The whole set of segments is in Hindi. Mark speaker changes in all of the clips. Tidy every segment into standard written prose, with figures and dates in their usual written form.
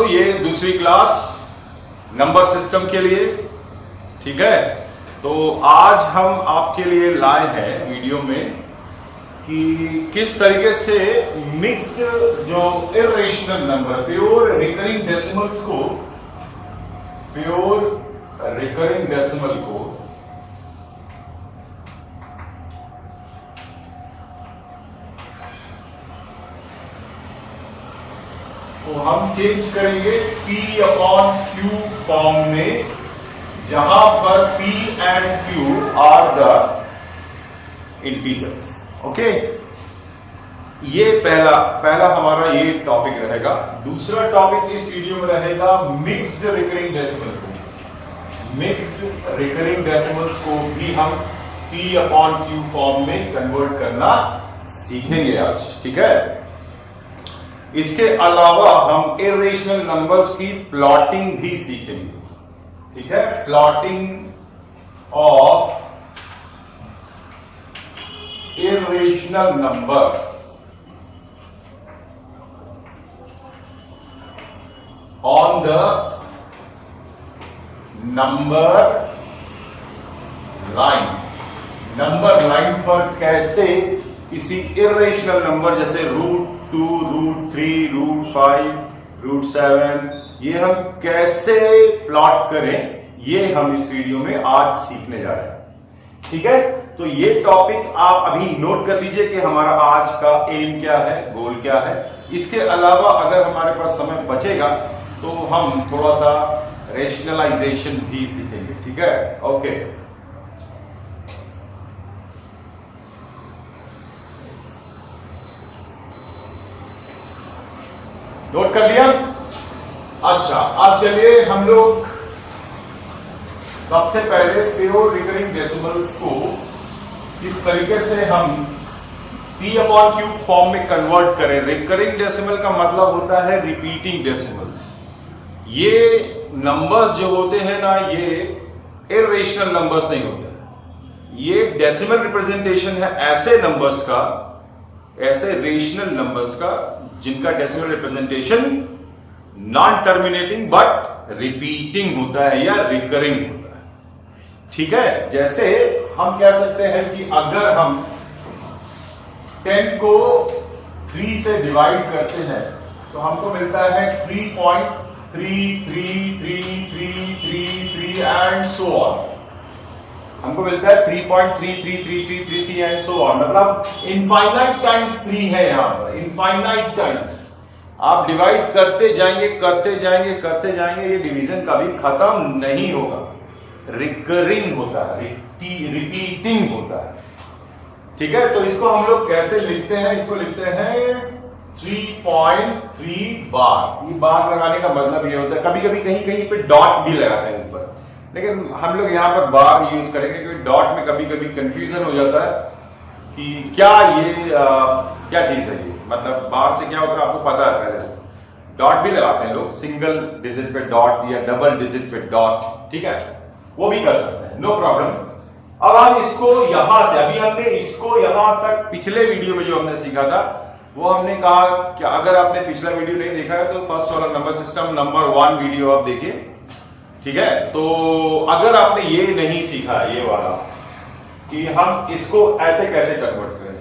Speaker 1: ये दूसरी क्लास नंबर सिस्टम के लिए, ठीक है। तो आज हम आपके लिए लाए हैं वीडियो में कि किस तरीके से मिक्स्ड जो irrational number, pure recurring decimals को, तो हम चेंज करेंगे P/Q फॉर्म में, जहां पर P and Q are the integers. Okay, ये पहला हमारा ये टॉपिक रहेगा। दूसरा टॉपिक इस वीडियो में रहेगा मिक्स्ड रिकरिंग डेसिमल को। मिक्स्ड रिकरिंग डेसिमल्स को भी हम P/Q फॉर्म में कन्वर्ट करना सीखेंगे आज, ठीक है। इसके अलावा हम इर्रेशनल नंबर्स की प्लॉटिंग भी सीखेंगे, ठीक है। Plotting of irrational numbers on the number line. Number line पर कैसे किसी इर्रेशनल नंबर जैसे √2, √3, √5, √7 ये हम कैसे प्लॉट करें, ये हम इस वीडियो में आज सीखने जा रहे हैं, ठीक है। तो ये टॉपिक आप अभी नोट कर लीजिए कि हमारा आज का एम क्या है, गोल क्या है। इसके अलावा अगर हमारे पास समय बचेगा तो हम थोड़ा सा रेशनलाइजेशन भी सीखेंगे, ठीक है। ओके, नोट कर लिया? अच्छा, अब चलिए हम लोग सबसे पहले प्योर रिकरिंग डेसिमल्स को किस तरीके से हम P/Q फॉर्म में कन्वर्ट करें। रिकरिंग डेसिमल का मतलब होता है रिपीटिंग डेसिमल्स। ये नंबर्स जो होते हैं ना, ये इर्रेशनल नंबर्स नहीं होते। ये डेसिमल रिप्रेजेंटेशन है ऐसे नंबर्स का, ऐसे रेशनल नंबर्स का जिनका decimal representation non terminating but repeating होता है या रिकरिंग होता है, ठीक है। जैसे हम कह सकते हैं कि अगर हम 10 को 3 से डिवाइड करते हैं तो हमको मिलता है 3.333333 एंड सो ऑन। हमको मिलता है 3.333333 एंड सो ऑन। मतलब इनफाइनाइट टाइम्स 3 है यहां पर, इनफाइनाइट टाइम्स। आप डिवाइड करते जाएंगे करते जाएंगे करते जाएंगे, ये डिवीजन कभी खत्म नहीं होगा। रिकरिंग होता है, रिपीटिंग होता है, ठीक है। तो इसको हम लोग कैसे लिखते हैं? इसको लिखते हैं 3.3 बार। ये बार लगाने का मतलब ये होता है, कभी कभी कहीं कहीं पे डॉट भी लगाते हैं ऊपर, लेकिन हम लोग यहां पर बार यूज करेंगे क्योंकि डॉट में कभी कभी कंफ्यूजन हो जाता है कि क्या ये क्या चीज है ये, मतलब बार से क्या होता है आपको पता है पहले से। डॉट भी लगाते हैं लोग, सिंगल डिजिट पे डॉट या डबल डिजिट पे डॉट, ठीक है, वो भी कर सकते हैं, नो प्रॉब्लम। अब हम इसको यहां से, अभी हमने इसको यहां तक पिछले वीडियो में जो हमने सीखा था वो हमने कहा कि अगर आपने पिछला वीडियो नहीं देखा है तो फर्स्ट वाला नंबर सिस्टम नंबर 1 वीडियो आप देखिए, ठीक है। तो अगर आपने ये नहीं सीखा ये वाला कि हम इसको ऐसे कैसे कन्वर्ट करें,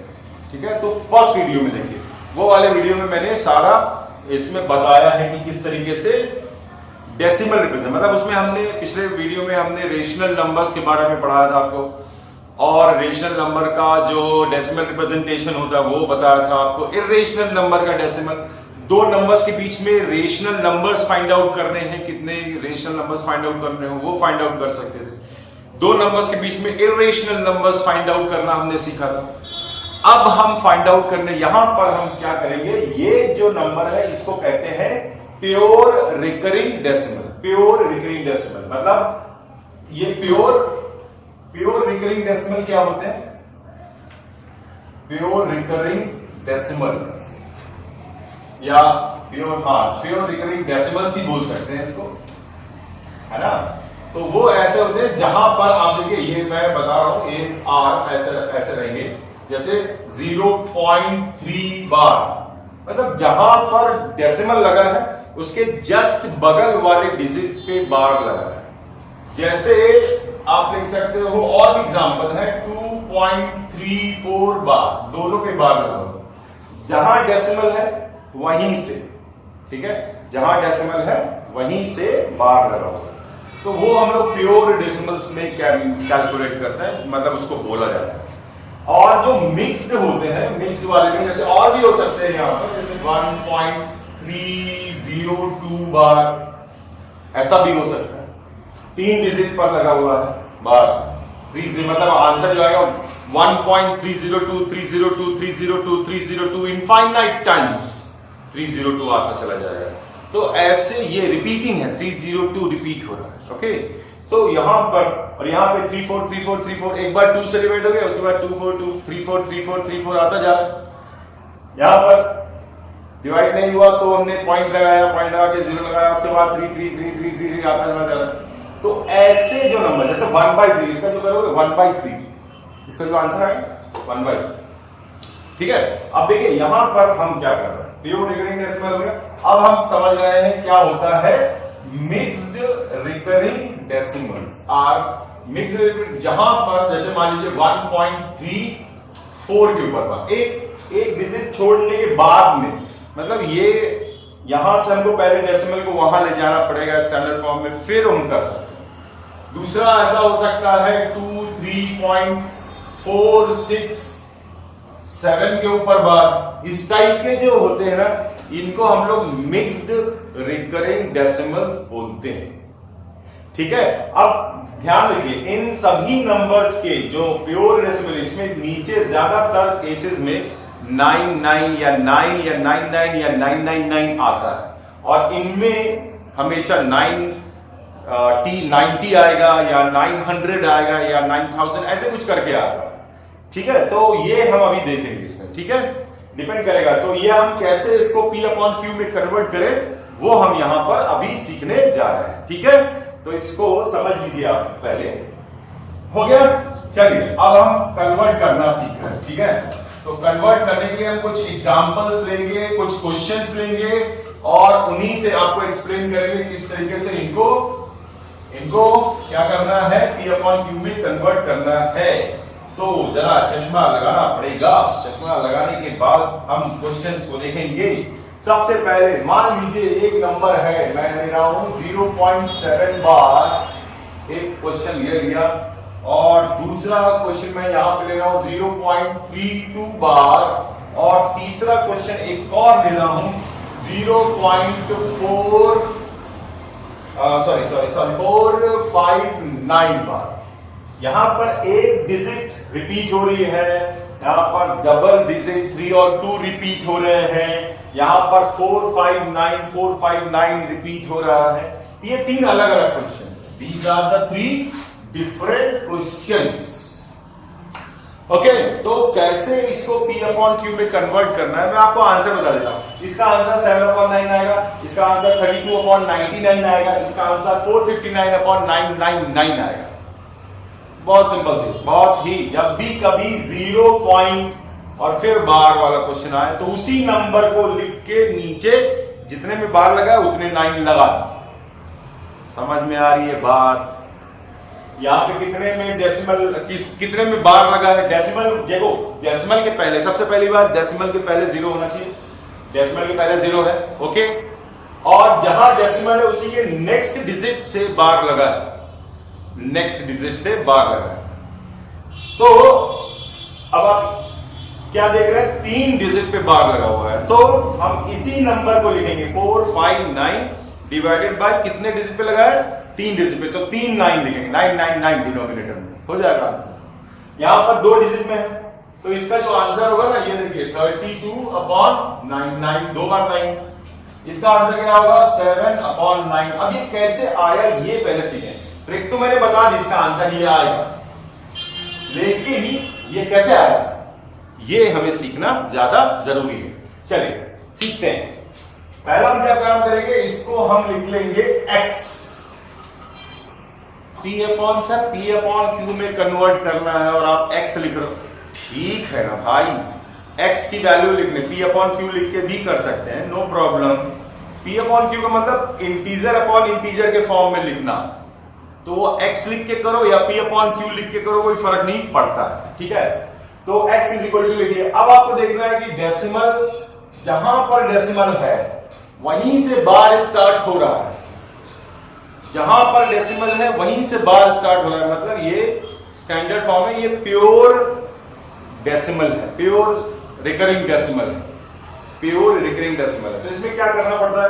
Speaker 1: ठीक है, तो फर्स्ट वीडियो में देखिए। वो वाले वीडियो में मैंने सारा इसमें बताया है कि किस तरीके से डेसिमल रिप्रेजेंट, मतलब उसमें हमने पिछले वीडियो में हमने रेशनल नंबर्स के बारे में पढ़ाया था आपको, और रेशनल नंबर का जो डेसिमल रिप्रेजेंटेशन होता है वो बताया था आपको। इर्रेशनल नंबर का डेसिमल, दो नंबर्स के बीच में रेशनल नंबर्स फाइंड आउट करने हैं, कितने रेशनल नंबर्स फाइंड आउट करने हो वो फाइंड आउट कर सकते थे। दो नंबर्स के बीच में इर्रेशनल नंबर्स फाइंड आउट करना हमने सीखा था। अब हम फाइंड आउट करने, यहां पर हम क्या करेंगे, ये जो नंबर है इसको कहते हैं pure recurring decimal. Pure recurring decimal मतलब ये प्योर रिकरिंग डेसिमल क्या होते हैं? प्योर रिकरिंग डेसिमल या प्योर रिकरिंग डेसिमल्स ही बोल सकते हैं इसको, है ना। तो वो ऐसे होते हैं जहां पर आप देखिए, ये मैं बता रहा हूं, ए आर ऐसे रहेंगे, जैसे 0.3 बार, मतलब जहां पर डेसिमल लगा है उसके जस्ट बगल वाले डिजिट्स पे बार लगा है। जैसे आप लिख सकते हो, और भी एग्जांपल है, 2.34 बार, दोनों पे बार लगा हुआ, जहां डेसिमल है वहीं से, ठीक है, जहां डेसिमल है वहीं से बार लगा हुआ, तो वो हम लोग प्योर डेसिमल्स में कैलकुलेट करते हैं, मतलब उसको बोला जाता है। और जो मिक्स्ड होते हैं, मिक्स्ड वाले में जैसे और भी हो सकते हैं यहां पर, जैसे 1.302 बार, ऐसा भी हो सकता है, 3 डिजिट पर लगा हुआ है बार, 30, मतलब आंसर जो आएगा 1.302 302 302 302 इनफाइनाइट टाइम्स 302 आता चला जाएगा। तो ऐसे ये रिपीटिंग है, 302 रिपीट हो रहा है। ओके, सो यहां पर और यहां पे 34 34 34, एक बार 2 से डिवाइड हो गया, उसके बाद 24 2 34 34 34 आता जा रहा है। यहां पर डिवाइड नहीं हुआ तो हमने पॉइंट लगाया, पॉइंट लगा के 0 लगाया, उसके बाद 3 3 3 3 3 3 आता चला जा रहा है। तो ऐसे जो नंबर, जैसे 1/3, इसका जो करोगे 1/3, इसका जो आंसर आएगा 1/3, ठीक है। अब देखिए यहां पर हम क्या कर रहे हैं, प्योर रिकरिंग डेसिमल में। अब हम समझ रहे हैं क्या होता है mixed recurring decimals. Are mixed, जहां पर जैसे मान लीजिए 1.34 के ऊपर एक डिजिट छोड़ने के बाद में, मतलब ये यहां से हमको पहले डेसिमल को वहां ले जाना पड़ेगा स्टैंडर्ड फॉर्म में, फिर हम कर सकते हैं। दूसरा ऐसा हो सकता है 23.467 के ऊपर बार, इस टाइप के जो होते हैं ना, इनको हम लोग मिक्स्ड रिकरिंग डेसिमल्स बोलते हैं, ठीक है। अब ध्यान रखिए, इन सभी नंबर्स के जो प्योर डेसिमल, इसमें नीचे ज्यादातर केसेस में 99 या 9 या 99 या 999 आता है, और इनमें हमेशा 90 आएगा या 900 आएगा या 9000, ऐसे कुछ करके आता है, ठीक है। तो ये हम अभी देखेंगे इसमें, ठीक है, डिपेंड करेगा। तो ये हम कैसे इसको P/Q में कन्वर्ट करें, वो हम यहां पर अभी सीखने जा रहे हैं, ठीक है। तो इसको समझ लीजिए आप, पहले हो गया। चलिए अब हम कन्वर्ट करना सीख रहे हैं, ठीक है। तो कन्वर्ट करने के लिए हम कुछ एग्जांपल्स लेंगे, कुछ क्वेश्चंस लेंगे, और उन्हीं से आपको एक्सप्लेन करेंगे किस तरीके से इनको क्या करना है, P/Q में कन्वर्ट करना है। तो जरा चश्मा लगाना पड़ेगा, चश्मा लगाने के बाद हम क्वेश्चंस को देखेंगे। सबसे पहले मान लीजिए एक नंबर है, मैं ले रहा हूं 0.7 बार, एक क्वेश्चन ये लिया, और दूसरा क्वेश्चन मैं यहां पे ले रहा हूं 0.32 बार, और तीसरा क्वेश्चन एक और ले रहा हूं 459 बार। यहां पर एक डिजिट रिपीट हो रही है, यहां पर डबल डिजिट 3 और 2 रिपीट हो रहे हैं, यहां पर 459 रिपीट हो रहा है। ये 3 अलग अलग क्वेश्चंस हैं। These are the 3 different questions. Okay, तो कैसे इसको P/Q में कन्वर्ट करना है, मैं आपको आंसर बता देता हूं। इसका आंसर 7/9 आएगा, इसका आंसर 32/99 आएगा, इसका आंसर 459/999 आएगा। बहुत सिंपल सी, बहुत ही। जब भी कभी 0 पॉइंट और फिर बार वाला क्वेश्चन आए, तो उसी नंबर को लिख के नीचे जितने में बार लगा उतने 9 लगा दीजिए। समझ में आ रही है बात? यहाँ पे कितने में डेसिमल, कितने में बार लगा है? डेसिमल देखो, डेसिमल के पहले, सबसे पहली बात, डेसिमल के पहले 0 होना चाहिए। डेसिमल के पहले 0 है, ओके। और जहां डेसिमल है उसी के नेक्स्ट डिजिट से बार लगा है, नेक्स्ट डिजिट से बार लगा है। तो अब आप क्या देख रहे हैं, 3 डिजिट पे बार लगा हुआ है, तो हम इसी नंबर को लिखेंगे 459 डिवाइडेड बाय कितने डिजिट पे लगा है, 3 डिजिट पे, तो 3 9 लिखेंगे, 999 डिनोमिनेटर में हो जाएगा आंसर। यहां पर 2 डिजिट में है, तो इसका जो आंसर होगा ना, ये देखिए 32/99, 2 बार 9। इसका आंसर क्या होगा 7/9। अब ये कैसे आया ये पहले सीखें। ट्रिक तो मैंने बता दी, इसका आंसर ये आएगा, लेकिन ये कैसे आया ये हमें सीखना ज्यादा जरूरी है। चलिए सीखते हैं। पहला हम क्या काम करेंगे, इसको हम लिख लेंगे x। P/Q में कन्वर्ट करना है और आप x लिख रहे हो, ठीक है ना भाई। x की वैल्यू लिखने P/Q लिख के भी कर सकते हैं, no problem. P upon Q का मतलब इंटीजर अपॉन इंटीजर के फॉर्म में लिखना, तो वो x लिख के करो या P अपॉन Q लिख के करो, कोई फर्क नहीं पड़ता है, ठीक है। तो x इज इक्वल टू लिखिए। अब आपको देखना है कि डेसिमल, जहां पर डेसिमल है वहीं से बार स्टार्ट हो रहा है, जहां पर डेसिमल है वहीं से बार स्टार्ट हो रहा है, मतलब ये स्टैंडर्ड फॉर्म है, ये प्योर डेसिमल है, प्योर रिकरिंग डेसिमल है, प्योर रिकरिंग डेसिमल है। तो इसमें क्या करना पड़ता है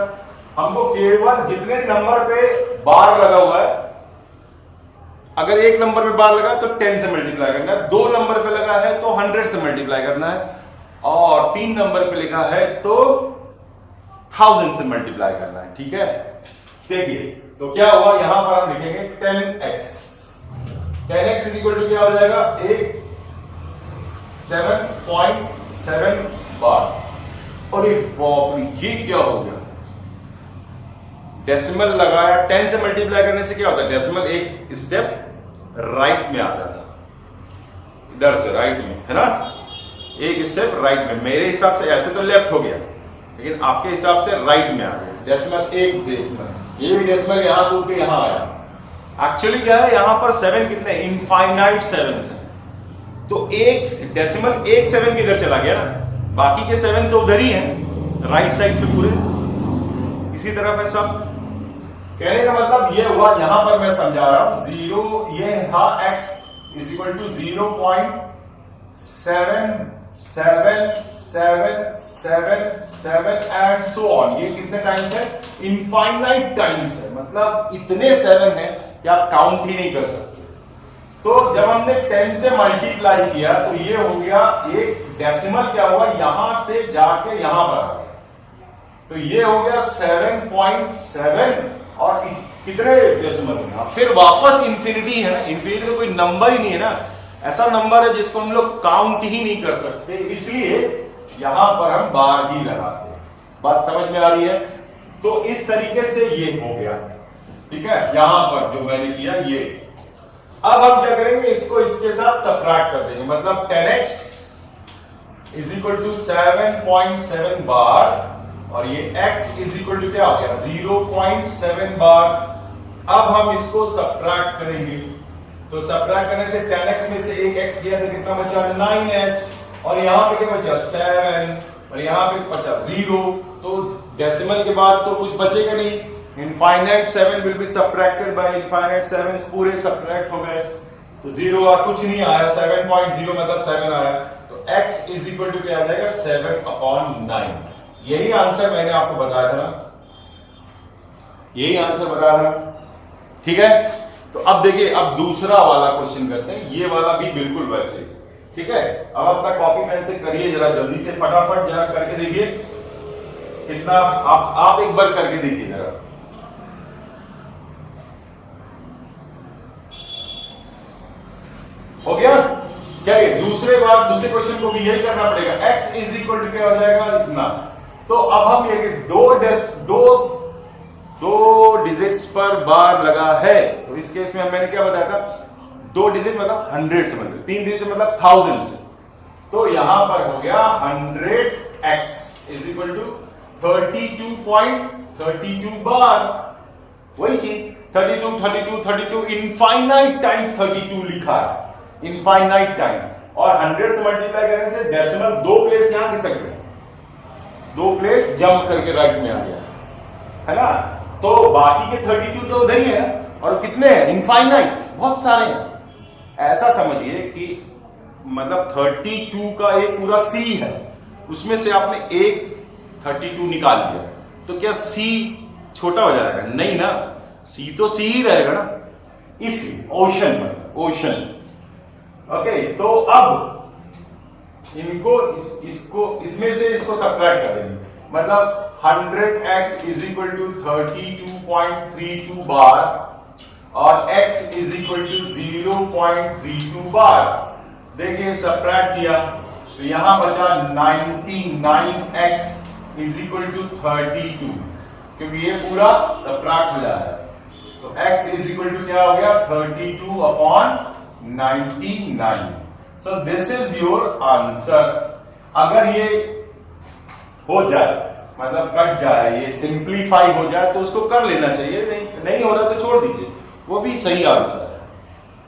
Speaker 1: हमको, केवल जितने नंबर पे बार लगा हुआ है, अगर एक नंबर पे बार लगा है तो 10 से मल्टीप्लाई करना है, 2 नंबर पे लगा है तो 100 से मल्टीप्लाई करना है, और 3 नंबर पे लिखा है तो 1000 से मल्टीप्लाई करना है, ठीक है। देखिए तो क्या हुआ, यहां पर हम लिखेंगे 10x, 10x is equal to क्या हो जाएगा, 7.7 बार। और बाप रे, ये क्या हो गया, डेसिमल लगाया, 10 से मल्टीप्लाई करने से क्या होता है, डेसिमल एक स्टेप राइट में आ जाता, इधर से राइट में, है ना, एक स्टेप राइट में। मेरे हिसाब से ऐसे तो लेफ्ट हो गया, लेकिन आपके हिसाब से राइट में आ गया, डेसिमल एक डेसिमल, ये भी डेसिमल यहां कूद के यहां आया। एक्चुअली क्या है, यहां पर 7 कितने, इनफाइनाइट 7 है, तो एक डेसिमल एक 7 किधर चला गया ना, बाकी के 7 तो उधर ही हैं, राइट साइड पे पूरे इसी तरफ है सब। कहने का मतलब ये हुआ, यहां पर मैं समझा रहा हूं, 0 ये था x is equal to 0.7777 and so on. ये कितने टाइम्स है, इनफाइनाइट टाइम्स है, मतलब इतने 7 है कि आप काउंट ही नहीं कर सकते। तो जब हमने 10 से मल्टीप्लाई किया तो ये हो गया, एक डेसिमल क्या हुआ, यहां से जाके यहां पर आ गया, तो ये हो गया 7.7, और कितने डेसिमल है, फिर वापस इंफिनिटी है ना, इंफिनिटी तो कोई नंबर ही नहीं है ना, ऐसा नंबर है जिसको हम लोग काउंट ही नहीं कर सकते, इसलिए यहां पर हम बार ही लगाते हैं। बात समझ में आ रही है। तो इस तरीके से ये हो गया, ठीक है, यहां पर जो मैंने किया ये। अब हम क्या करेंगे, इसको इसके साथ सबट्रैक्ट कर देंगे, मतलब 10x इज इक्वल टू 7.7 बार, और ये x इज इक्वल टू क्या हो गया, 0.7 बार। अब हम इसको सबट्रैक्ट करेंगे, तो सबट्रैक्ट करने से 10x में से एक x गया तो कितना बचा, 9x, और यहां पे क्या बचा, 7, और यहां पे बचा 0, तो डेसिमल के बाद तो कुछ बचेगा नहीं, infinite 7 will be subtracted by infinite 7, पूरे सबट्रैक्ट हो गए, तो 0 और कुछ नहीं आया, 7.0 मतलब 7 आया, तो x इज इक्वल टू क्या आ जाएगा, 7/9। यही आंसर मैंने आपको बताया था ना, यही आंसर बताया था, ठीक है। तो अब देखिए, अब दूसरा वाला क्वेश्चन करते हैं, ये वाला भी बिल्कुल वैसे, ठीक है। अब अपना कॉपी पेन से करिए जरा जल्दी से, फटाफट जरा करके देखिए कितना, आप एक बार करके देखिए जरा। हो गया, चलिए दूसरे क्वेश्चन को भी यही करना पड़ेगा, x इज इक्वल टू क्या हो जाएगा, इतना। तो अब हम ये दो डिजिट्स पर बार लगा है, तो इस केस में मैंने क्या बताया था, 2 डिजिट मतलब 100 से, मतलब 3 डिजिट मतलब 1000 से, तो यहां पर हो गया 100x इज इक्वल टू 32.32 बार। वही चीज 32 इनफाइनाइट टाइम्स 32 लिखा है, इनफाइनाइट टाइम्स, और 100 से मल्टीप्लाई करने से डेसिमल 2 प्लेस यहां खिसक गए, 2 प्लेस जंप करके राइट में आ गया, है ना। तो बाकी के 32 तो उधर ही है, और कितने हैं, इनफाइनाइट, बहुत सारे हैं। ऐसा समझिए कि मतलब 32 का एक पूरा C है, उसमें से आपने एक 32 निकाल दिया, तो क्या C छोटा हो जाएगा, नहीं ना, C तो C ही रहेगा ना, इसलिए ओशन मतलब ओशन। ओके, तो अब इनको इसमें से इसको सबट्रैक्ट कर देंगे, मतलब 100x इज इक्वल टू 32.32 बार, और x इज इक्वल टू 0.32 बार। देखिए सबट्रैक्ट किया तो यहां बचा 99x इज इक्वल टू 32, क्योंकि ये पूरा सबट्रैक्ट हो जाएगा, तो x इज इक्वल टू क्या हो गया, 32/99। So this is your answer. अगर ये हो जाए मतलब कट जाए, ये सिंप्लीफाई हो जाए तो उसको कर लेना चाहिए, नहीं हो रहा तो छोड़ दीजिए, वो भी सही आंसर है।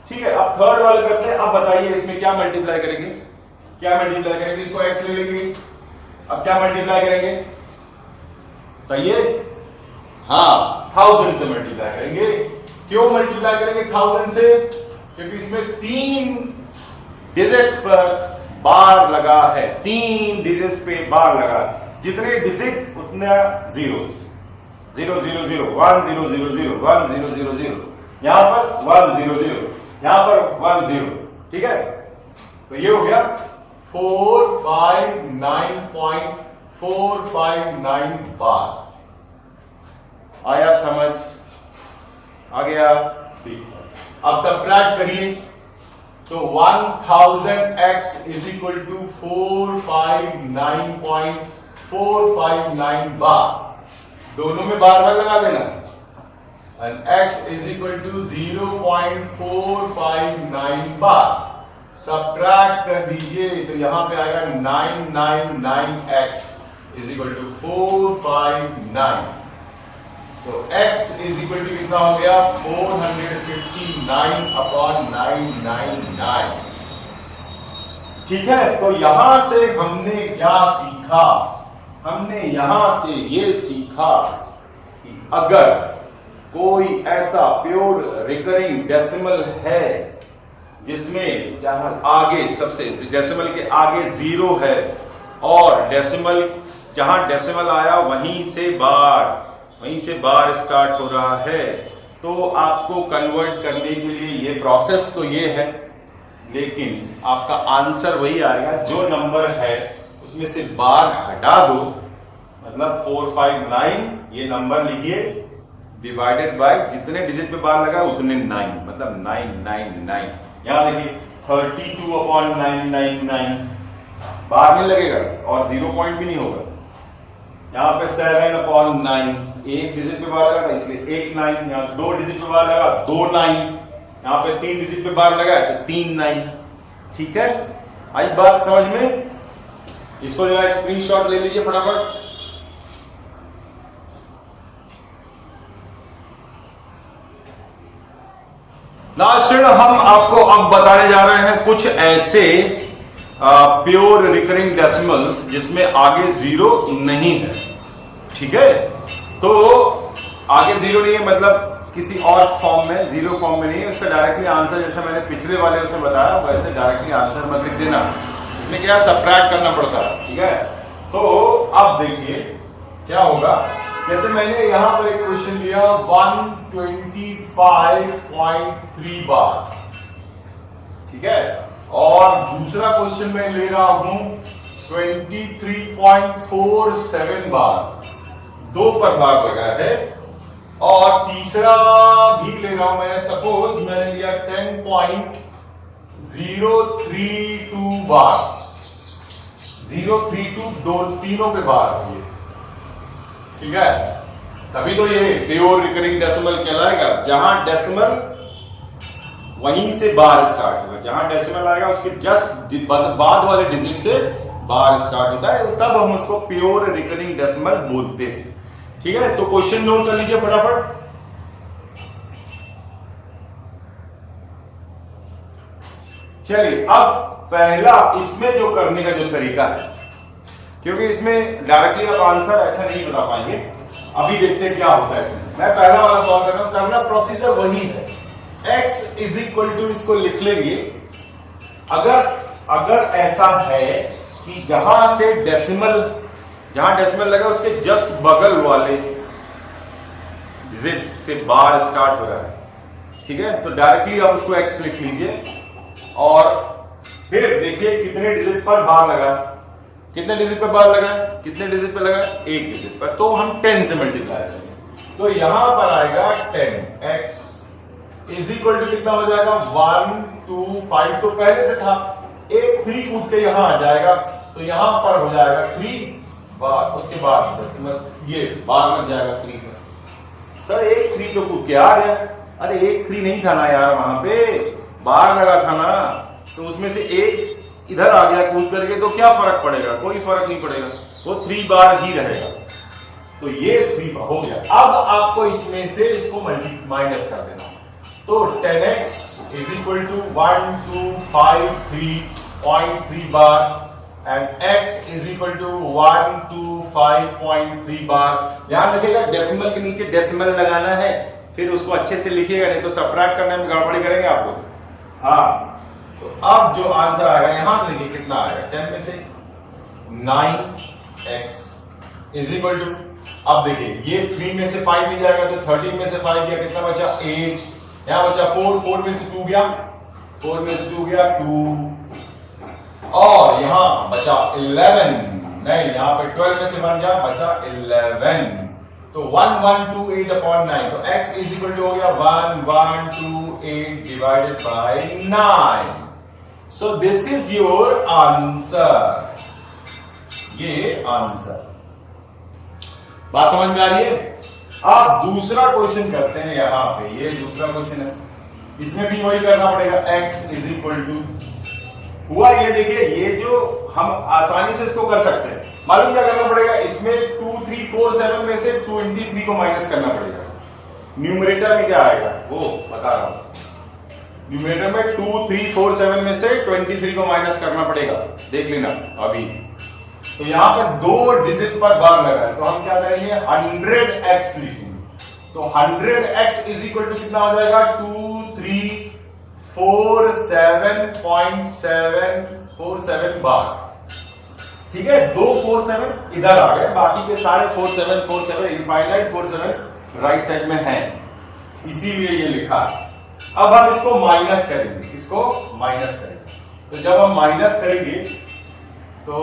Speaker 1: ठीक है, अब थर्ड वाले करते हैं। अब बताइए इसमें क्या मल्टीप्लाई करेंगे, इसको x ले लेंगे। अब क्या मल्टीप्लाई करेंगे बताइए? हाँ, 1000 से मल्टीप्लाई करेंगे। क्यों मल्टीप्लाई करेंगे 1000 से? क्योंकि इसमें 3 डिजिट्स पर बार लगा है, 3 डिजिट्स पे बार लगा है। जितने डिजिट उतने जीरोस, 0 0 0 1 0 0 0 1 0 0 0, यहां पर 1 0 0, यहां पर 1 0। ठीक है, तो ये हो गया 459.459 बार। आया समझ? आ गया? ठीक है, अब सबट्रैक्ट करिए तो 1000x इज इक्वल टू 459.459 बार। दोनों में बार बार लगा देना, and x is equal to 0.459 bar. Subtract कर दीजिए तो यहां पे आएगा 999x is equal to 459। so x is equal to कितना हो गया? 459/999। ठीक है, तो यहां से हमने क्या सीखा? हमने यहां से ये सीखा कि अगर कोई ऐसा प्योर रिकरिंग डेसिमल है जिसमें जहां आगे सबसे डेसिमल के आगे 0 है और डेसिमल जहां डेसिमल आया वहीं से बार स्टार्ट हो रहा है, तो आपको कन्वर्ट करने के लिए ये प्रोसेस तो ये है, लेकिन आपका आंसर वही आएगा। जो नंबर है उसमें से बार हटा दो, मतलब 459 ये नंबर लिखिए, डिवाइडेड बाय जितने डिजिट पे बार लगा उतने 9, मतलब 999। यहां देखिए 32/999 बार नहीं लगेगा और 0 पॉइंट भी नहीं होगा। यहां पे 7/9, एक डिजिट पे बार लगा था इसलिए 1 9, यहां 2 डिजिट पे बार लगा 2 9, यहां पे 3 डिजिट पे बार लगा है तो 3 9। ठीक है, आई बात समझ में? इसको जरा स्क्रीनशॉट ले लीजिए फटाफट। लास्ट हम आपको अब बताने जा रहे हैं कुछ ऐसे प्योर रिकरिंग डेसिमल्स जिसमें आगे 0 नहीं है। ठीक है, तो आगे 0 नहीं है मतलब किसी और फॉर्म में, 0 फॉर्म में नहीं है। इसका डायरेक्टली आंसर जैसे मैंने पिछले वाले से बताया वैसे डायरेक्टली आंसर मत लिख देना, इसमें क्या सबट्रैक्ट करना पड़ता है। ठीक है, तो अब देखिए क्या होगा। जैसे मैंने यहां पर एक क्वेश्चन लिया 125.3 बार, ठीक है, और दूसरा क्वेश्चन मैं ले रहा हूं 23.47 बार, 2 पर बार लगा है, और तीसरा भी ले रहा हूं मैं, सपोज मैंने लिया 10.032 बार, 032 तीनों पे बार है ये। ठीक है, तभी तो ये प्योर रिकरिंग डेसिमल कहलाएगा। जहां डेसिमल वहीं से बार स्टार्ट होगा, जहां डेसिमल आएगा उसके जस्ट बाद वाले डिजिट से बार स्टार्ट होता है, तब हम उसको प्योर रिकरिंग डेसिमल बोलते हैं। ठीक है, तो क्वेश्चन नोट कर लीजिए फटाफट। चलिए, अब पहला इसमें जो करने का जो तरीका है, क्योंकि इसमें डायरेक्टली आप आंसर ऐसा नहीं बता पाएंगे, अभी देखते हैं क्या होता है इसमें। मैं पहला वाला सॉल्व कर रहा हूं, करना प्रोसीजर वही है। x इज इक्वल टू इसको लिख लेंगे, अगर ऐसा है कि जहां डेसिमल लगा उसके जस्ट बगल वाले डिजिट से बार स्टार्ट हो रहा है। ठीक है, तो डायरेक्टली आप उसको x लिख लीजिए और फिर देखिए कितने डिजिट पर बार लगा, कितने डिजिट पे बार लगा, कितने डिजिट पे लगा, 1 डिजिट पर, तो हम 10 से मल्टीप्लाई करेंगे, तो यहां पर आएगा 10x इज इक्वल टू कितना हो जाएगा 125, तो पहले से था, एक 3 कूद के यहां आ जाएगा, तो यहां पर हो जाएगा 3 बार, उसके बाद ये बार लग जाएगा 3 पर। सर एक 3 तो कूद के आ गया, अरे एक 3 नहीं था ना यार, वहां पे बार लगा था ना, तो उसमें से एक इधर आ गया कूद करके, तो क्या फर्क पड़ेगा? कोई फर्क नहीं पड़ेगा। वो 3 बार ही रहेगा। तो ये 3 हो गया। अब आपको इसमें से इसको माइनस कर देना। तो 10x is equal to 1253.3 bar and x is equal to 125.3 bar. ध्यान रखिएगा डेसिमल के नीचे डेसिमल लगाना है, फिर उसको अच्छे से लिखिएगा, नहीं तो सबट्रैक्ट करने में गड़बड़ी करेंगे आप लोग। हाँ, तो अब जो आंसर आएगा यहां से देखिए कितना आएगा, 10 में से 9x इज इक्वल टू, अब देखिए ये 3 में से 5 नहीं जाएगा तो 13 में से 5 गया, कितना बचा 8, यहां बचा 4 में से 2 गया, 4 में से 2 गया 2, और यहां बचा 11, नहीं यहां पे 12 में से 1 गया, बचा 11। तो 1128/9, तो x इज इक्वल टू हो गया 1128 divided by 9। So this is your answer. ये आंसर, बात समझ में आ रही है? आप दूसरा क्वेश्चन करते हैं यहां पे, ये दूसरा क्वेश्चन है, इसमें भी वही करना पड़ेगा। x इज इक्वल टू हुआ ये, देखिए ये जो हम आसानी से इसको कर सकते हैं। मालूम क्या करना पड़ेगा, इसमें 2 3 4 7 में से 23 को माइनस करना पड़ेगा। न्यूमरेटर में क्या आएगा वो बता रहा हूं, न्यूमरेटर में 2 3 4 7 में से 23 को माइनस करना पड़ेगा, देख लेना अभी। तो यहां पर 2 डिजिट पर बार लगा है, तो हम क्या करेंगे 100x लिखेंगे। तो 100x इज इक्वल टू कितना हो जाएगा 2347.747 बार। ठीक है, 2 47 इधर आ गए, बाकी के सारे 47 इनफाइनाइट 47 राइट साइड में हैं, इसीलिए ये लिखा है। अब हम इसको माइनस करेंगे, इसको माइनस करेंगे। तो जब हम माइनस करेंगे तो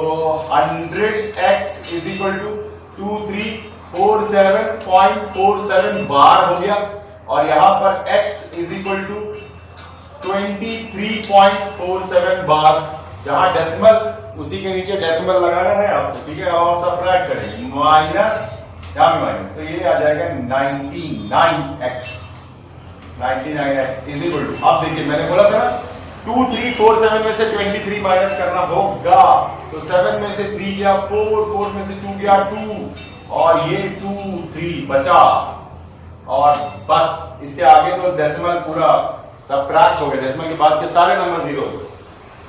Speaker 1: 100x इज इक्वल टू 2347.47 बार हो गया, और यहां पर x इज इक्वल टू 23.47 बार। जहां डेसिमल उसी के नीचे डेसिमल लगाना है आपको, ठीक है। और सबट्रैक्ट करेंगे, माइनस, यहां भी माइनस, तो ये आ जाएगा 99x इज इक्वल टू, अब देखिए मैंने बोला था ना 2 3 4 7 में से 23 माइनस करना होगा। तो 7 में से 3 गया 4 में से 2 गया 2, और ये 2 3 बचा, और बस इसके आगे तो डेसिमल पूरा सबट्रैक्ट हो गया, डेसिमल के बाद के सारे नंबर 0।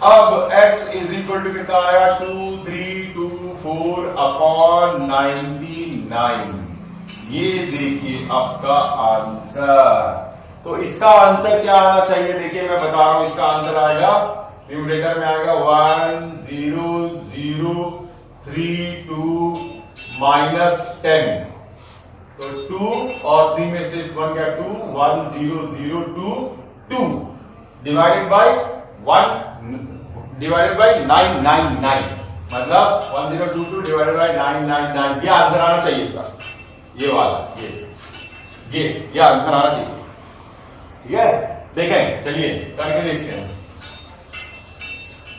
Speaker 1: अब x इज इक्वल टू कितना आया 2324/99। ये देखिए आपका आंसर। तो इसका आंसर क्या आना चाहिए, देखिए मैं बता रहा हूं, इसका आंसर आएगा न्यूमरेटर में आएगा 10032 -10। तो 2 और 3 में से 1 गया 2, 10022 डिवाइडेड बाय 999, मतलब 1022 डिवाइडेड बाय 999। ये आंसर आना चाहिए इसका, ये वाला, ये आंसर आना चाहिए। ठीक है, देखें, चलिए करके देखते हैं।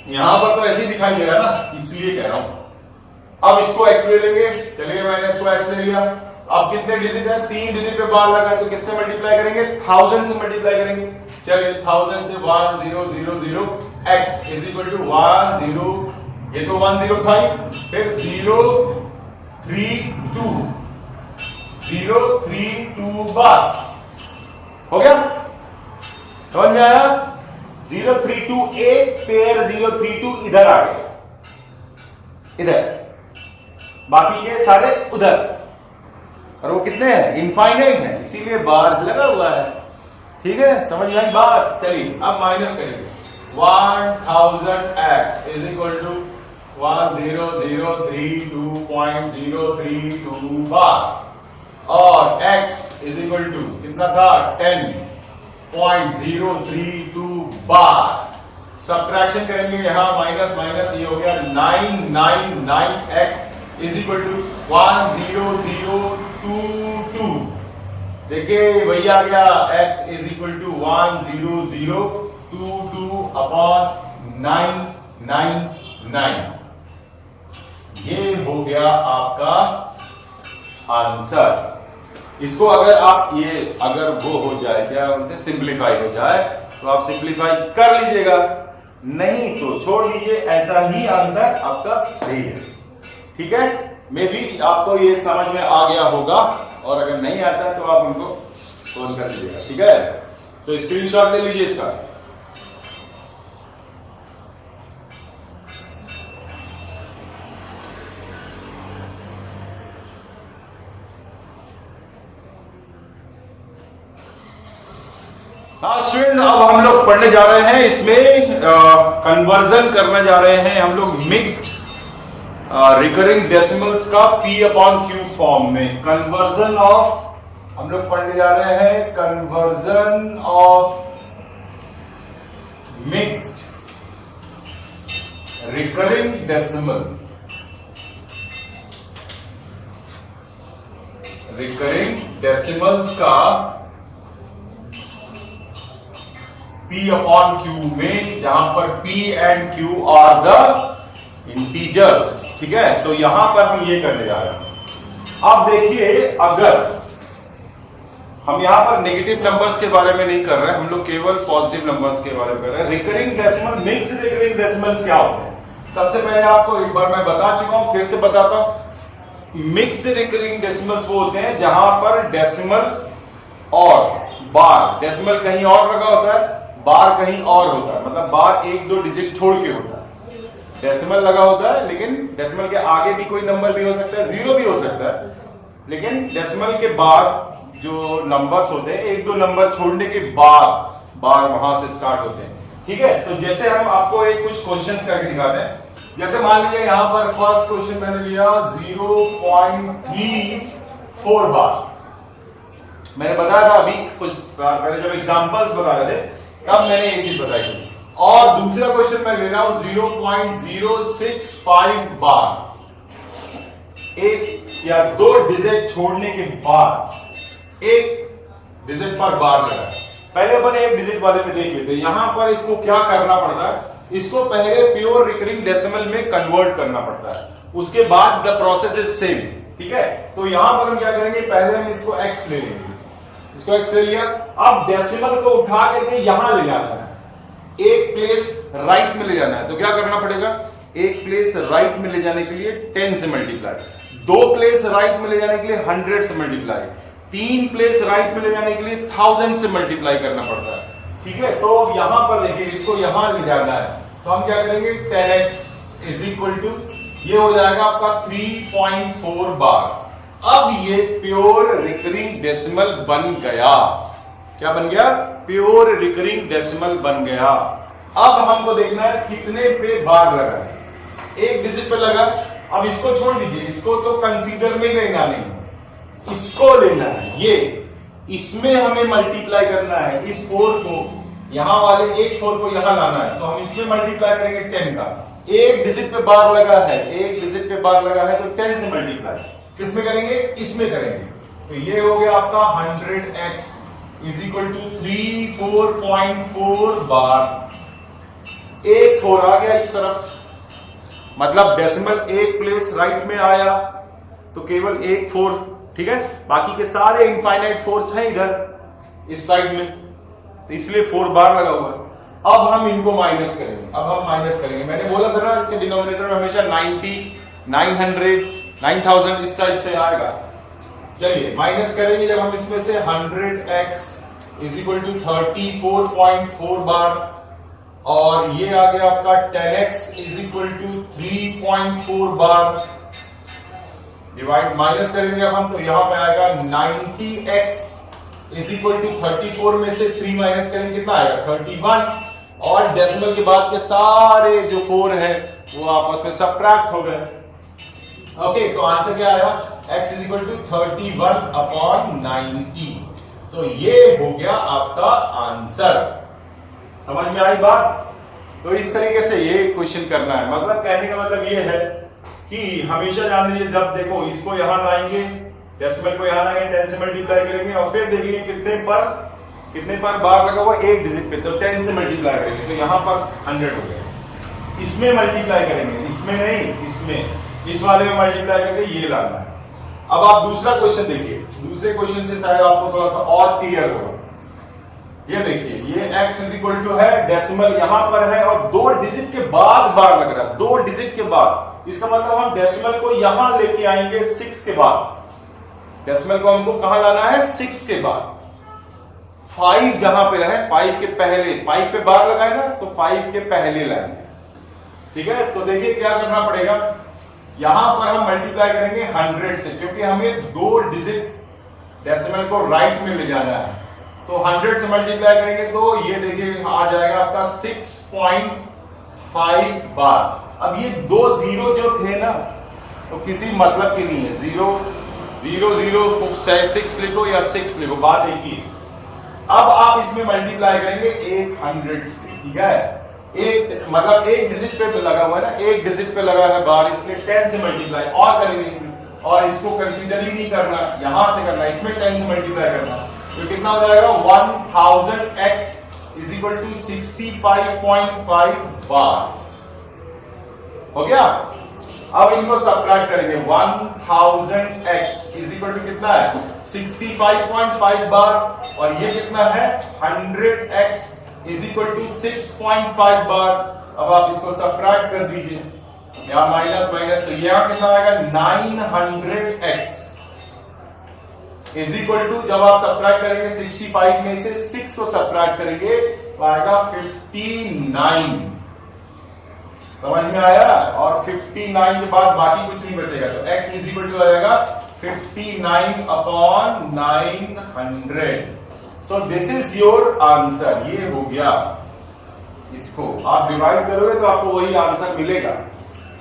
Speaker 1: यहां पर तो ऐसे ही दिखाई दे रहा है ना, इसलिए कह रहा हूं। अब इसको x ले लेंगे, चलिए मैंने इसको x ले लिया। अब कितने डिजिट है, 3 डिजिट पे बार लगा है, तो किससे मल्टीप्लाई करेंगे 1000 से मल्टीप्लाई करेंगे। चलिए 1000 से 1000 x इज इक्वल टू 10, ये तो 10 था ही, फिर 032 बार हो गया, समझ में आया। 032 एक पेयर 032 इधर आ गया, इधर, बाकी के सारे उधर, और वो कितने हैं इनफाइनाइट हैं, इसीलिए बार लगा हुआ है। ठीक है, समझ में आई बात। चलिए अब माइनस करेंगे, 1000x इज इक्वल टू 1032.032 बार, और x इज इक्वल टू कितना था 10.032 बार। सबट्रैक्शन करेंगे, यहां माइनस माइनस, ये हो गया 999x इज इक्वल टू 10022। देखिए वही आ गया, x इज इक्वल टू 10022/999। ये हो गया आपका आंसर। इसको अगर आप अगर वो हो जाए, क्या बोलते हैं, सिंप्लीफाई हो जाए, तो आप सिंप्लीफाई कर लीजिएगा, नहीं तो छोड़ लीजिए, ऐसा ही आंसर आपका सही है। ठीक है, मे भी आपको ये समझ में आ गया होगा, और अगर नहीं आता तो आप हमको फोन कर दीजिएगा, ठीक है। तो स्क्रीनशॉट ले लीजिए इसका। हाँ स्टूडेंट, अब हम लोग पढ़ने जा रहे हैं, इसमें कन्वर्जन करने जा रहे हैं हम लोग मिक्स्ड रिकरिंग डेसिमल्स का P अपॉन Q फॉर्म में। कन्वर्जन ऑफ, हम लोग पढ़ने जा रहे हैं conversion of mixed recurring decimal, recurring decimals का P अपॉन Q में, जहां पर P and Q are the integers, ठीक है। तो यहां पर हम ये करने जा रहे हैं। अब देखिए, अगर हम यहां पर नेगेटिव नंबर्स के बारे में नहीं कर रहे हैं, हम लोग केवल पॉजिटिव नंबर्स के बारे में कर रहे हैं। Recurring decimal, mixed recurring decimal क्या होते हैं? सबसे पहले आपको एक बार मैं बता चुका हूं, फिर से बताता हूं। मिक्स्ड रिकरिंग डेसिमल्स वो होते हैं जहां पर डेसिमल और बार, डेसिमल कहीं और लगा होता है, बार कहीं और होता है, मतलब बार एक दो डिजिट छोड़ के होता है। डेसिमल लगा होता है, लेकिन डेसिमल के आगे भी कोई नंबर भी हो सकता है, जीरो भी हो सकता है, लेकिन डेसिमल के बाद जो नंबर्स होते हैं, एक दो नंबर छोड़ने के बाद बार वहां से स्टार्ट होते हैं, ठीक है। तो जैसे हम आपको एक कुछ क्वेश्चंस करके दिखाते हैं। जैसे मान लीजिए यहां पर फर्स्ट क्वेश्चन मैंने लिया 0.34 बार। मैंने बताया था अभी कुछ पहले जब एग्जांपल्स बता रहे थे तब मैंने एक चीज बताई थी। और दूसरा क्वेश्चन मैं ले रहा हूं 0.065 बार, एक या दो डिजिट छोड़ने के बाद एक डिजिट पर बार लगा। पहले अपन एक डिजिट वाले में देख लेते हैं। यहां पर इसको क्या करना पड़ता है, इसको पहले प्योर रिकरिंग डेसिमल में कन्वर्ट करना पड़ता है, उसके बाद द प्रोसेस इज सेम, ठीक है। तो यहां पर हम क्या करेंगे, पहले हम इसको x ले लेंगे, इसको x ले लिया। अब डेसिमल को उठा के यहां ले जाना है, एक प्लेस राइट में ले जाना है। तो क्या करना पड़ेगा, एक प्लेस राइट में ले जाने के लिए 10 से मल्टीप्लाई, दो प्लेस राइट में ले जाने के लिए 100 से मल्टीप्लाई, तीन प्लेस राइट में ले जाने के लिए 1000 से मल्टीप्लाई करना पड़ता है, ठीक है। तो अब यहां पर देखिए, इसको यहां ले जाना है, तो हम क्या करेंगे, 10x इज इक्वल टू, ये हो जाएगा आपका 3.4 बार। अब ये प्योर रिकरिंग डेसिमल बन गया। क्या बन गया, प्योर रिकरिंग डेसिमल बन गया। अब हमको देखना है कितने पे बार लगा है, एक डिजिट पे लगा। अब इसको छोड़ दीजिए, इसको तो कंसीडर में लेना नहीं, इसको लेना है, ये इसमें हमें मल्टीप्लाई करना है। इस 4 को, यहां वाले एक 4 को यहां लाना है, तो हम इसमें मल्टीप्लाई करेंगे 10 का। एक डिजिट पे बार लगा है, एक डिजिट पे बार लगा है, तो 10 से मल्टीप्लाई किसमें करेंगे, इसमें करेंगे। तो ये हो गया आपका 100x इज इक्वल टू 34.4 बार। एक 4 आ गया इस तरफ, मतलब डेसिमल एक प्लेस राइट में आया, तो केवल एक 4, ठीक है। बाकी के सारे इनफाइनाइट फोर्स हैं इधर इस साइड में, तो इसलिए 4 बार लगा हुआ है। अब हम इनको माइनस करेंगे, अब हम माइनस करेंगे। मैंने बोला था ना, इसके डिनोमिनेटर में हमेशा 90, 900, 9000 इस टाइप से आएगा। चलिए माइनस करेंगे जब हम इसमें से 100x इज इक्वल टू 34.4 बार, और ये आ गया आपका 10x is equal to 3.4 bar. Divide minus करेंगे अब हम, तो यहां पे आएगा 90x इज इक्वल टू 34 में से 3 माइनस करेंगे, कितना आएगा 31, और डेसिमल के बाद के सारे जो 4 है वो आपस में सबट्रैक्ट हो गए। ओके, तो आंसर क्या आया, x इज इक्वल टू 31/90। तो ये हो गया आपका आंसर। समझ में आई बात? तो इस तरीके से ये क्वेश्चन करना है। मतलब कहने का मतलब ये है कि हमेशा जान लीजिए, जब देखो इसको यहां लाएंगे, डेसिमल को यहां लाएंगे, 10 से मल्टीप्लाई करेंगे, और फिर देखेंगे कितने पर बार लगा हुआ एक डिजिट पे, तो 10 से मल्टीप्लाई करेंगे, तो यहां पर 100 हो गया। इसमें मल्टीप्लाई करेंगे, इसमें नहीं, इसमें, इस वाले में मल्टीप्लाई करके ये लाना है। अब आप दूसरा क्वेश्चन देखिए, दूसरे क्वेश्चन से शायद आपको थोड़ा सा और क्लियर होगा। ये देखिए, ये x इज इक्वल टू है, डेसिमल यहां पर है, और 2 डिजिट के बाद बार लग रहा है, 2 डिजिट के बाद। इसका मतलब हम डेसिमल को यहां लेके आएंगे 6 के बाद। डेसिमल को हमको कहां लाना है? 6 के बाद। 5 जहां पे रहे, 5 के पहले, 5 पे बार लगाए ना, तो 5 के पहले लाएंगे। ठीक है, तो देखिए क्या करना पड़ेगा, यहां पर हम मल्टीप्लाई करेंगे 100 से, क्योंकि हमें 2 डिजिट डेसिमल को राइट में ले जाना है। तो 100 से मल्टीप्लाई करेंगे तो ये देखिए आ जाएगा आपका 6.5 बार। अब ये 2 जीरो जो थे ना, तो किसी मतलब की नहीं है। 0 0 0 6 लिखो या 6 लिखो, बात एक ही। अब आप इसमें मल्टीप्लाई करेंगे 100 से। ठीक है, एक मतलब एक डिजिट पे लगा हुआ है ना, एक डिजिट पे लगा है बार, इसलिए 10 से मल्टीप्लाई और करेंगे इसमें। और इसको कंसीडर ही नहीं करना, यहां से करना, इसमें 10 से मल्टीप्लाई करना। तो कितना हो जाएगा? 1000x इज इक्वल टू 65.5 बार। हो गया। अब इनको सबट्रैक्ट करेंगे। 1000x इज इक्वल टू कितना है? 65.5 बार। और ये कितना है? 100x इज इक्वल टू 6.5 बार। अब आप इसको सबट्रैक्ट कर दीजिए, यहां माइनस माइनस, तो यहां कितना आएगा? 900x इज इक्वल टू, जब आप सबट्रैक्ट करेंगे 65 में से 6 को सबट्रैक्ट करेंगे तो आएगा 59। समझ में आया? और 59 के बाद बाकी कुछ नहीं बचेगा, तो x इज इक्वल टू आएगा 59/900। So this is your answer. ये हो गया। इसको आप डिवाइड करोगे तो आपको वही आंसर मिलेगा।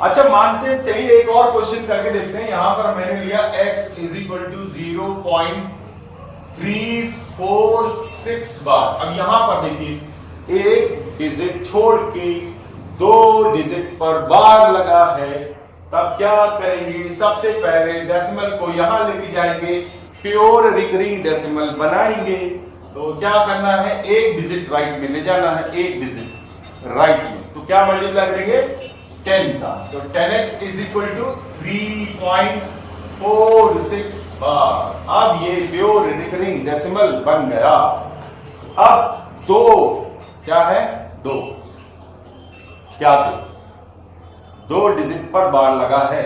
Speaker 1: अच्छा, मानते हैं, चलिए एक और क्वेश्चन करके देखते हैं। यहां पर मैंने लिया x इज इक्वल टू 0.346 बार। अब यहां पर देखिए, एक डिजिट छोड़ के 2 डिजिट पर बार लगा है, तब क्या करेंगे? सबसे पहले डेसिमल को यहां लेके जाएंगे, प्योर रिकरिंग डेसिमल बनाएंगे। तो क्या करना है? एक डिजिट राइट में ले जाना है, एक डिजिट राइट में। तो क्या मल्टीप्लाई करेंगे? 10 का। तो 10x इज इक्वल टू 3.46 बार। अब ये प्योर रिकरिंग डेसिमल बन गया। अब 2 क्या है? 2 क्या? 2 डिजिट पर बार लगा है,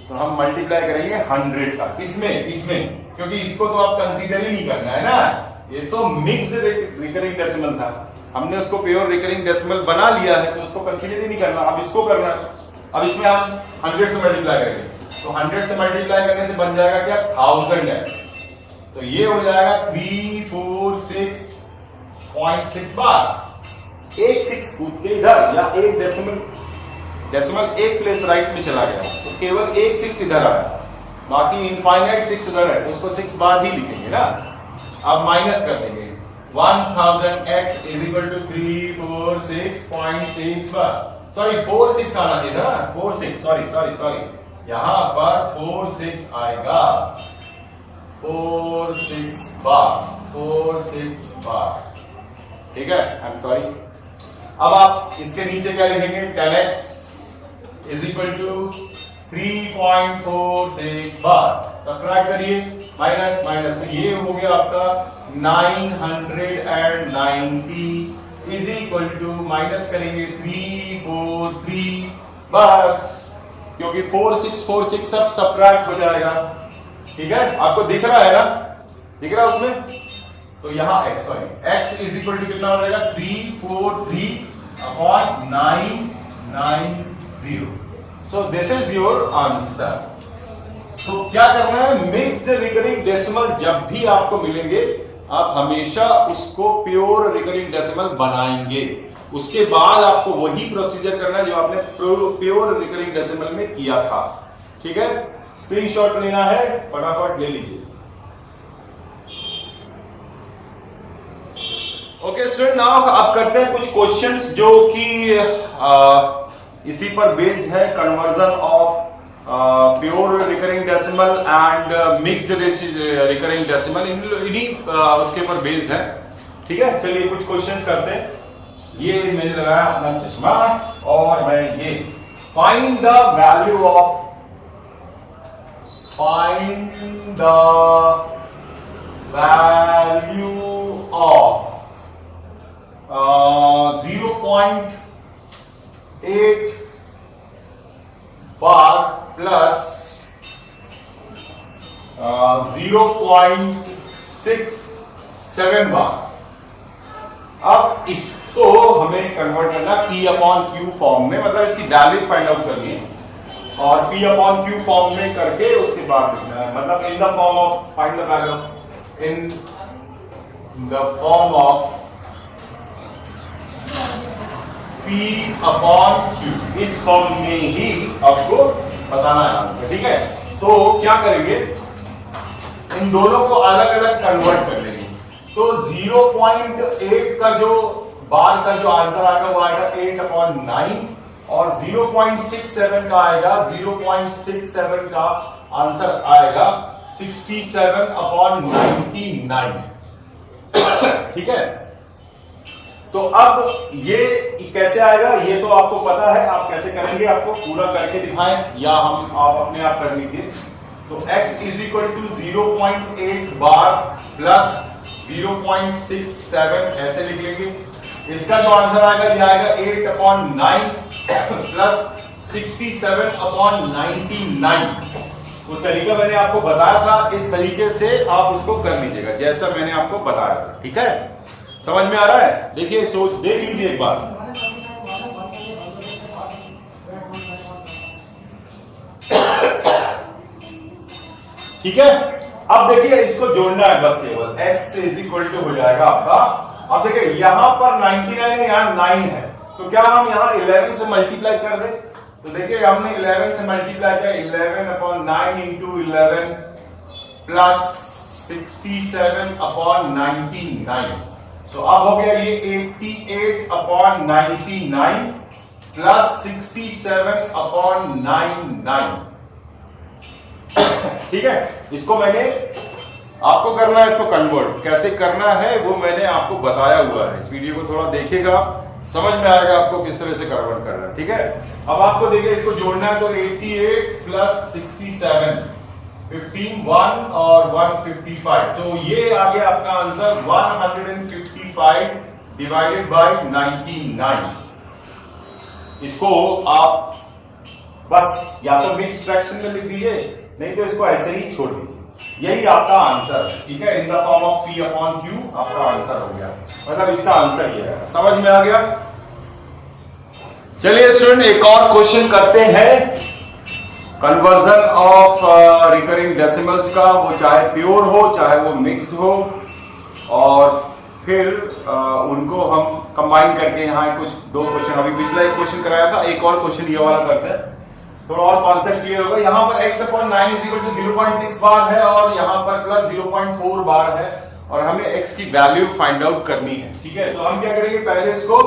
Speaker 1: तो हम मल्टीप्लाई करेंगे 100 का। किसमें? इसमें, क्योंकि इसको तो आप कंसीडर ही नहीं करना है ना, ये तो मिक्स्ड रिकरिंग डेसिमल था। हमने उसको प्योर रिकरिंग डेसिमल बना लिया है, तो उसको कंसीडर ही नहीं करना, अब इसको करना है। अब इसमें हम 100 से मल्टीप्लाई करेंगे, तो 100 से मल्टीप्लाई करने से बन जाएगा क्या? 1000x। तो ये हो जाएगा 346.6 बार। एक 6 कूद के इधर, या एक डेसिमल एक प्लेस राइट में चला गया, तो केवल एक 6 इधर आया, बाकी इनफाइनाइट 6 उधर है, तो उसको 6 बार ही लिखेंगे ना। अब माइनस कर देंगे। 1000x is equal to 346.6 bar. Sorry, 46 आना चाहिए था ना, 46, सॉरी, यहां पर 46 आएगा। 46 बार। ठीक है, आई एम सॉरी। अब आप इसके नीचे क्या लिखेंगे? 10x is equal to 3.46 bar. Subtract करिए, माइनस माइनस, तो ये हो गया आपका 990 इज इक्वल टू, माइनस करेंगे 343, बस, क्योंकि 4646 सब सबट्रैक्ट हो जाएगा। ठीक है, आपको दिख रहा है ना? दिख रहा है उसमें? तो यहां x इज इक्वल टू कितना हो जाएगा? 343/990। So this is your answer. तो क्या करना है? मिक्स्ड रिकरिंग डेसिमल जब भी आपको मिलेंगे, आप हमेशा उसको प्योर रिकरिंग डेसिमल बनाएंगे। उसके बाद आपको वही प्रोसीजर करना है जो आपने प्योर रिकरिंग डेसिमल में किया था। ठीक है, स्क्रीनशॉट लेना है, फटाफट ले लीजिए। ओके स्टूडेंट, नाउ अब करते हैं कुछ क्वेश्चंस जो कि इसी पर बेस्ड है, conversion of pure recurring decimal and mixed recurring decimal, इन्हीं उसके ऊपर बेस्ड है। ठीक है, चलिए कुछ क्वेश्चंस करते हैं। ये मैंने लगाया अपना चश्मा और मैं ये find the value of 0.8 bar plus 0.67 बार। अब इसको हमें कन्वर्ट करना P अपॉन Q फॉर्म में, मतलब इसकी वैल्यू फाइंड आउट करनी है और P अपॉन Q फॉर्म में करके उसके बाद लिखना है, मतलब in the form of find the value in the form of P upon Q, इस फॉर्म में ही आपको बताना है आंसर। ठीक है, तो क्या करेंगे, इन दोनों को अलग अलग कन्वर्ट कर लेंगे। तो 0.8 का जो बार का जो आंसर आएगा वो आएगा 8/9 और 0.67 का आएगा 0.67 का आंसर आएगा 67/99। ठीक है, तो अब ये कैसे आएगा ये तो आपको पता है, आप कैसे करेंगे आपको पूरा करके दिखाएं या आप अपने आप कर लीजिए। तो x is equal to 0.8 bar plus 0.67 ऐसे लिख लेंगे। इसका जो आंसर आएगा ये आएगा 8/9 प्लस 67/99। वो तरीका मैंने आपको बताया था, इस तरीके से आप उसको कर लीजिएगा जैसा मैंने आपको बताया था। ठीक है, समझ में आ रहा है? देखिए, सोच देख लीजिए एक बार। ठीक है, अब देखिए इसको जोड़ना है बस केवल, x इज इक्वल टू हो जाएगा आपका। अब देखिए यहां पर 99 है, यहां 9 है, तो क्या हम यहां 11 से मल्टीप्लाई कर दें? तो देखिए हमने 11 से मल्टीप्लाई किया, 11/9 इंटू 11 प्लस 67/99। तो अब हो गया ये 88/99 प्लस 67/99। ठीक है, इसको मैंने आपको करना है, इसको कन्वर्ट कैसे करना है वो मैंने आपको बताया हुआ है। इस वीडियो को थोड़ा देखिएगा, समझ में आएगा आपको किस तरह से कन्वर्ट करना है। ठीक है, अब आपको देखिए इसको जोड़ना है, तो 88 प्लस 67 15 1 और 155, तो ये आ गया आपका आंसर 155 डिवाइडेड बाय 99। इसको आप बस या तो मिक्स फ्रैक्शन में लिख दीजिए, नहीं तो इसको ऐसे ही छोड़ दीजिए, यही आपका आंसर है। ठीक है, in the form of P upon Q आपका आंसर हो गया, मतलब इसका आंसर ये है। समझ में आ गया? चलिए स्टूडेंट एक और क्वेश्चन करते हैं, कन्वर्जन ऑफ रिकरिंग डेसिमल्स का, वो चाहे प्योर हो चाहे वो मिक्स्ड हो, और फिर उनको हम कंबाइन करके यहाँ कुछ दो क्वेश्चन, अभी पिछला एक क्वेश्चन कराया था, एक और क्वेश्चन ये वाला करते हैं, थोड़ा और कॉन्सेप्ट क्लियर होगा। यहाँ पर x/9 इज इक्वल टू 0.6 बार है और यहाँ पर प्लस 0.4 बार है और हमें x की वैल्यू फाइंड आउट करनी है। ठीक है, तो हम क्या करेंगे, पहले इसको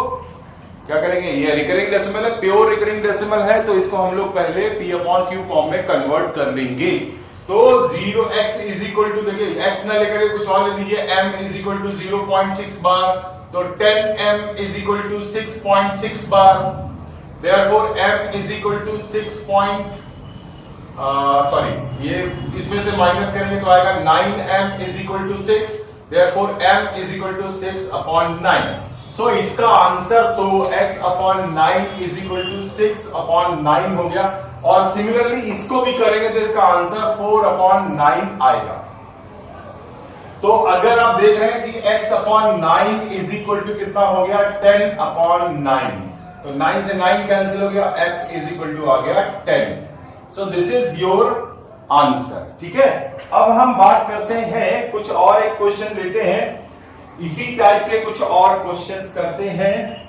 Speaker 1: क्या करेंगे, ये रिकरिंग डेसिमल है, प्योर रिकरिंग डेसिमल है, तो इसको हम लोग पहले P अपॉन Q फॉर्म में कन्वर्ट कर लेंगे। तो 0x इज इक्वल टू, देखिए x ना लेकर कुछ और ले लीजिए, m is equal to 0.6 bar, तो 10m is equal to 6.6 bar. Therefore m is equal to 6 इसमें से माइनस करेंगे तो आएगा 9m is equal to 6। Therefore m is equal to 6/9। So इसका आंसर तो x/9 is equal to 6/9 हो गया, और सिमिलरली इसको भी करेंगे तो इसका आंसर 4/9 आएगा। तो अगर आप देख रहे हैं कि x/9 is equal to कितना हो गया, 10/9, तो 9 से 9 कैंसिल हो गया, x इज इक्वल टू आ गया 10। So this is your answer. ठीक है, अब हम बात करते हैं कुछ और, एक क्वेश्चन लेते हैं, इसी टाइप के कुछ और क्वेश्चंस करते हैं,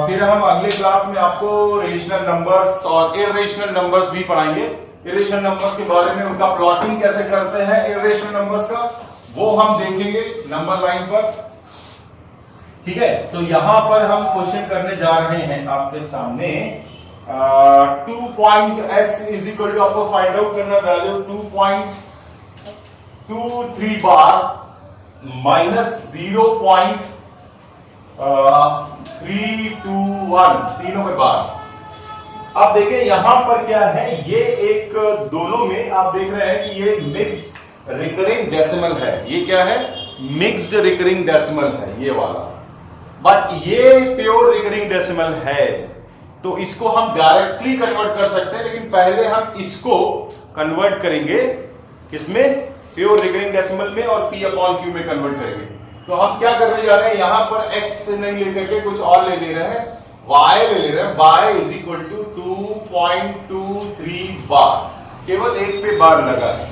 Speaker 1: फिर हम अगले क्लास में आपको रेशनल नंबर्स और इर्रेशनल नंबर्स भी पढ़ाएंगे। इर्रेशनल नंबर्स के बारे में, उनका प्लॉटिंग कैसे करते हैं इर्रेशनल नंबर्स का, वो हम देखेंगे नंबर लाइन पर। ठीक है, तो यहां पर हम क्वेश्चन करने जा रहे हैं आपके सामने, 2.x इज इक्वल टू, आपको फाइंड आउट करना वैल्यू 2.23 बार माइनस 0.321, तीनों के बाद। अब देखिए यहां पर क्या है, ये एक दोनों में आप देख रहे हैं कि ये मिक्स्ड रिकरिंग डेसिमल है। ये क्या है, मिक्स्ड रिकरिंग डेसिमल है ये वाला, बट ये प्योर रिकरिंग डेसिमल है। तो तो इसको हम डायरेक्टली कन्वर्ट कर सकते हैं, लेकिन पहले हम इसको कन्वर्ट करेंगे किसमें, प्योर रिकरिंग डेसिमल में, और p अपॉन q में कन्वर्ट करेंगे। तो हम क्या करने जा रहे हैं, यहां पर x नहीं लेकर के कुछ और ले रहे हैं, y ले रहे हैं। y इज इक्वल टू 2.23 बार, केवल एक पे बार लगा है,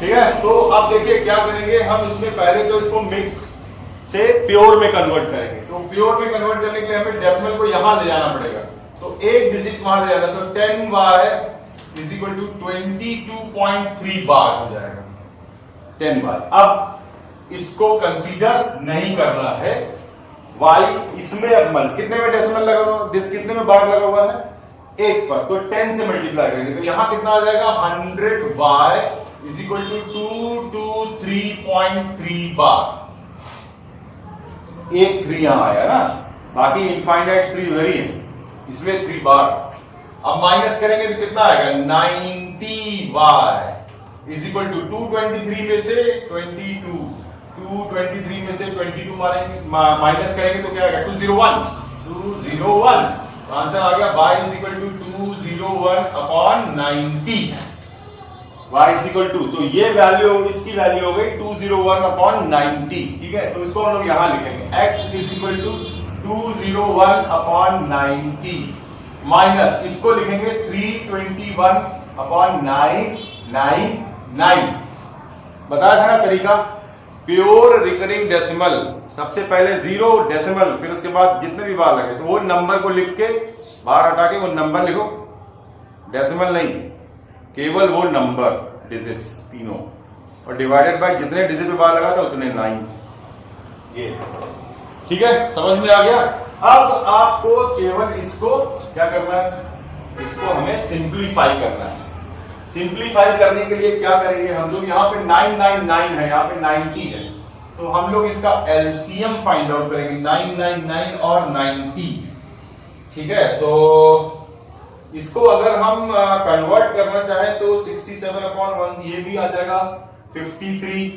Speaker 1: ठीक है। तो अब देखिए क्या करेंगे हम, इसमें पहले तो इसको मिक्स से प्योर में कन्वर्ट करेंगे। तो प्योर में कन्वर्ट करने के लिए हमें डेसिमल को यहां ले जाना पड़ेगा, तो एक डिजिट वहां ले जाना, तो 10y इज इक्वल टू 22.3 बार हो जाएगा, 10 बार। अब इसको कंसीडर नहीं करना है, y इसमें अकमल कितने में डेसिमल लगा हुआ, कितने में बार लगा हुआ है, एक पर, तो 10 से मल्टीप्लाई करेंगे, तो यहां कितना आ जाएगा 100y इज इक्वल टू 223.3 बार। एक 3 यहां आया ना, बाकी इनफाइनाइट 3 उधर ही है, इसलिए 3 बार। अब माइनस करेंगे तो कितना आएगा, 90y इज इक्वल टू 223 में से 22, 223 में से 22 माइनस करेंगे तो क्या आएगा, 201। आंसर आ गया y is equal to 201 upon 90, y is equal to, तो ये वैल्यू, इसकी वैल्यू हो गई 201 अपॉन 90, ठीक है। तो इसको हम लोग यहां लिखेंगे, x is equal to 201 upon 90 minus इसको लिखेंगे 321 अपॉन 999। बताया था ना तरीका, प्योर रिकरिंग डेसिमल, सबसे पहले 0 डेसिमल, फिर उसके बाद जितने भी बार लगे तो वो नंबर को लिख के बाहर हटा के वो नंबर लिखो, डेसिमल नहीं, केवल वो नंबर डिजिट्स तीनों, और डिवाइडेड बाय जितने डिजिट पे बार लगा था उतने 9, ये ठीक है, समझ में आ गया। अब आपको केवल इसको क्या करना है, इसको हमें सिंप्लीफाई करना है। सिंप्लीफाई करने के लिए क्या करेंगे हम लोग, यहाँ पे 999 है, यहाँ पे 90 है, तो हम लोग इसका एलसीएम फाइंड आउट करेंगे, 999 और 90, ठीक है। तो इसको अगर हम कन्वर्ट करना चाहें तो 67/1 ये भी आ जाएगा 53,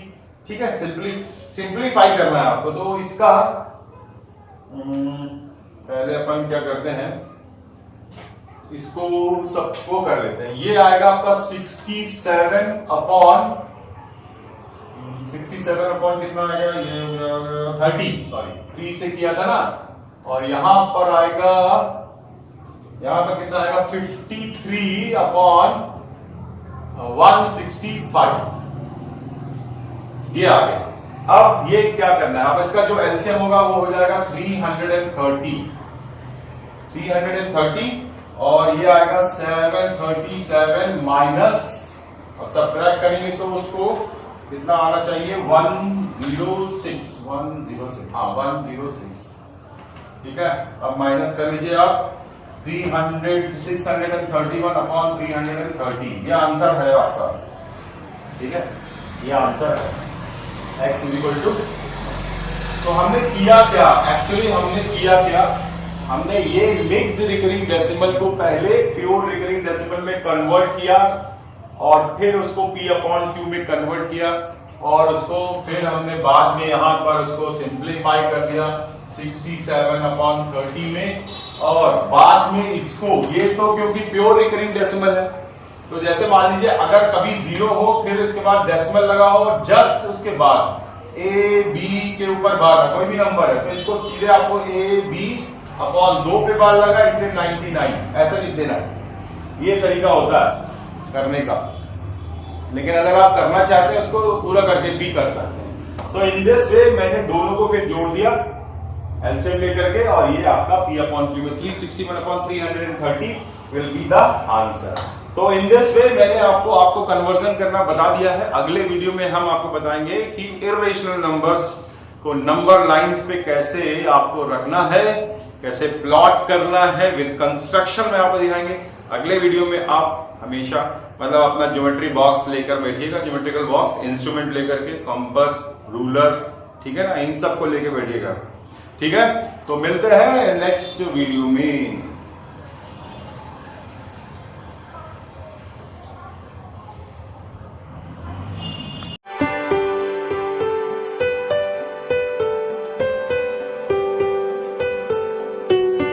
Speaker 1: ठीक है। सिंप्लीफाई करना है आपको, तो इसका पहले अपन क्या करते हैं, इसको सबको कर लेते हैं, ये आएगा आपका 67 अपॉन कितना आएगा, ये 30, सॉरी 3 से किया था ना, और यहां पर आएगा, यहां पर कितना आएगा 53 अपॉन 165, ये आ गया। अब ये क्या करना है, अब इसका जो एलसीएम होगा वो हो जाएगा 330, और ये आएगा 737 माइनस, अब सब्ट्रैक्ट करेंगे तो उसको कितना आना चाहिए, 106, हाँ 106, ठीक है। अब माइनस कर लीजिए आप 631 अपॉन 330, ये आंसर है आपका, ठीक है, ये आंसर है x इज इक्वल टू। तो हमने किया क्या, एक्चुअली हमने ये मिक्स रिकरिंग डेसिमल को पहले प्योर रिकरिंग डेसिमल में कन्वर्ट किया, और फिर उसको p अपॉन q में कन्वर्ट किया, और उसको फिर हमने बाद में यहां पर उसको सिंप्लीफाई कर दिया 67/30 में, और बाद में इसको, ये तो क्योंकि प्योर रिकरिंग डेसिमल है, तो जैसे मान लीजिए अगर कभी 0 हो फिर इसके बाद डेसिमल लगा हो, जस्ट उसके बाद a b के ऊपर बार, कोई भी नंबर है तो इसको सीधे आपको a b अपॉन 2 पे बार लगा, इसलिए 99 ऐसा लिख देना, ये तरीका होता है करने का। लेकिन अगर आप करना चाहते हैं उसको पूरा करके भी कर सकते हैं। सो इन दिस वे मैंने दोनों को फिर जोड़ दिया एलसीएम लेकर के, और ये आपका p अपॉन q में 361/330 विल बी द आंसर। तो इन दिस वे मैंने आपको कन्वर्जन करना बता दिया है। अगले वीडियो में हम आपको बताएंगे कि इर्रेशनल नंबर्स को नंबर लाइंस पे कैसे आपको रखना है, कैसे प्लॉट करना है विद कंस्ट्रक्शन में आपको दिखाएंगे। अगले वीडियो में आप हमेशा मतलब अपना ज्योमेट्री बॉक्स लेकर बैठिएगा, ज्योमेट्रिकल बॉक्स, इंस्ट्रूमेंट लेकर के, कंपास, रूलर, ठीक है ना, इन सब को लेकर बैठिएगा, ठीक है। तो मिलते हैं नेक्स्ट वीडियो में।